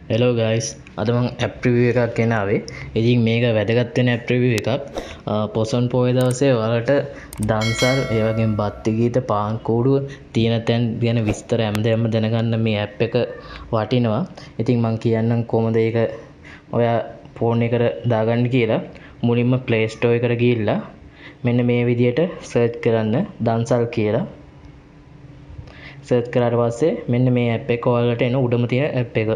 Hello guys, අද මම app review එකක් ගෙනාවේ. ඉතින් මේක වැදගත් වෙන app review එකක්. පොසොන් පොය දවසේ ඔයාලට දන්සල් ඒ වගේම බත්ති ගීත පාන් කූඩුව තියෙන තැන් ගැන විස්තර හැමදේම දැනගන්න මේ app එක වටිනවා. ඉතින් මම කියන්නම් කොහොමද ඒක ඔයා ෆෝන් එකට දාගන්න කියලා. මුලින්ම Play Store එකට ගිහිල්ලා මෙන්න මේ විදියට search කරන්න දන්සල් කියලා. සර්ච් කරාට පස්සේ මෙන්න මේ app එක ඔයාලට එන උඩම තියෙන app එක.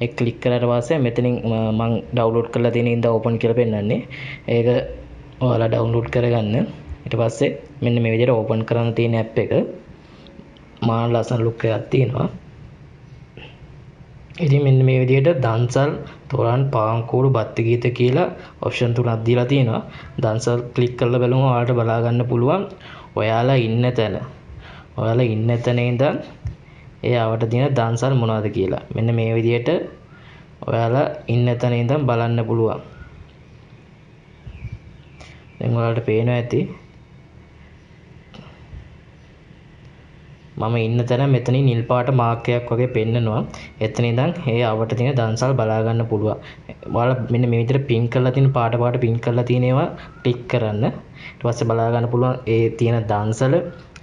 ඒක ක්ලික් කරාට පස්සේ මෙතනින් මම ඩවුන්ලෝඩ් කරලා තියෙන ඉඳ ඕපන් කියලා පෙන්නන්නේ. ඒක ඔයාලා ඩවුන්ලෝඩ් කරගන්න. ඊට පස්සේ මෙන්න මේ විදිහට ඕපන් කරන්න තියෙන app එක. මාන ලස්සන ලුක් එකක් තියෙනවා. ඉතින් මෙන්න මේ විදිහට දන්සල් තොරන් පාන් කූඩු බත්ති ගීත කියලා ඔප්ෂන් තුනක් දීලා තියෙනවා. දන්සල් ක්ලික් කරලා බලමු ඔයාලට බලා ගන්න පුළුවන් ඔයාලා ඉන්න තැන. ඔයාලා ඉන්න තැන ඉඳන් එයාවට තියෙන දන්සල් මොනවද කියලා. මෙන්න මේ විදිහට ඔයාලා ඉන්න තැන ඉඳන් බලන්න පුළුවන්. දැන් ඔයාලට පේනවා ඇති මම ඉන්න තැන මෙතනින් නිල් පාට මාක් එකක් වගේ පෙන්නනවා. එතන ඉඳන් එයාවට තියෙන දන්සල් බලා ගන්න පුළුවන්. ඔයාලා මෙන්න මේ විදිහට පින් කරලා තියෙන පාට පින් කරලා තියෙන ඒවා ටික් කරන්න. ඊට පස්සේ බලා ගන්න පුළුවන් ඒ තියෙන දන්සල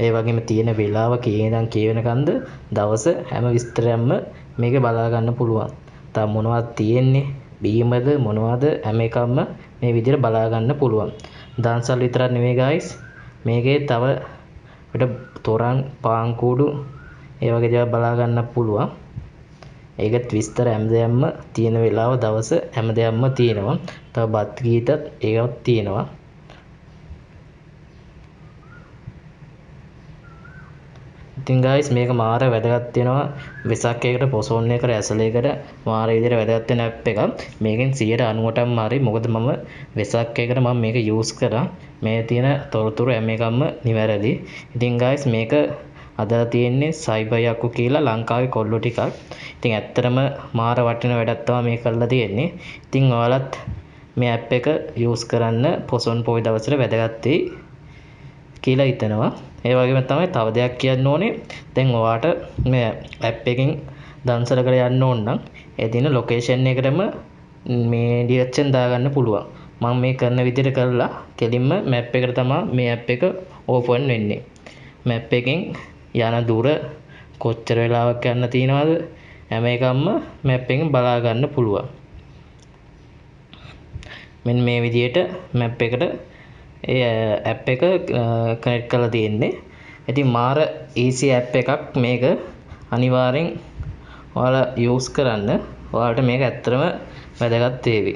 ඒ වගේම තියෙන වෙලාව කීයදන් කියවෙනකන්ද දවස හැම විස්තරයක්ම මේක බලා ගන්න පුළුවන්. තව මොනවද තියෙන්නේ බීමද මොනවද හැම එකක්ම මේ විදිහට බලා ගන්න පුළුවන්. දන්සල් විතරක් නෙවෙයි guys. මේකේ තව අපිට තොරන් පාන් කූඩු ඒ වගේ දේවල් බලා ගන්න පුළුවන්. ඒකත් විස්තර හැමදේම තියෙන වෙලාව දවස හැමදේම තියෙනවා. තව බත් ගීතත් ඒකත් තියෙනවා. ඉතින් guys මේක මාර වැදගත් වෙනවා වෙසක් එකකට පොසොන් එකකට ඇසලේකට මාර විදිහට වැදගත් වෙන app එකක්. මේකෙන් 98%ක්ම හරි මොකද මම වෙසක් එකකට මම මේක use කරා. මේ තියෙන තොරතුරු හැම එකක්ම නිවැරදි. ඉතින් guys මේක අදලා තියෙන්නේ සයිබර් යක්කු කියලා ලංකාවේ කොල්ලෝ ටිකක්. ඉතින් ඇත්තටම මාර වටින වැඩක් තමයි මේ කරලා තියෙන්නේ. ඉතින් ඔයාලත් මේ app එක use කරන්න පොසොන් පොය දවසට වැදගත් වෙයි කියලා හිතනවා. ඒ වගේම තමයි තව දෙයක් කියන්න ඕනේ. දැන් ඔයාට මේ app එකෙන් දන්සලකට යන්න ඕන නම් ඒ දින ලොකේෂන් එකටම මේ ඩිරෙක්ෂන් දාගන්න පුළුවන්. මම මේ කරන විදිහට කරලා කෙලින්ම map එකට තමයි මේ app එක ඕපන් වෙන්නේ. map එකෙන් යන දුර කොච්චර වෙලාවක් යන්න තියෙනවද හැම එකක්ම map එකෙන් බලා ගන්න පුළුවන්. මෙන්න මේ විදිහට map එකට ඒ app එක කනෙක්ට් කරලා තියෙන්නේ. ඉතින් මාර easy app එකක් මේක. අනිවාර්යෙන් ඔයාලා use කරන්න. ඔයාලට මේක ඇත්තටම වැදගත් වේවි.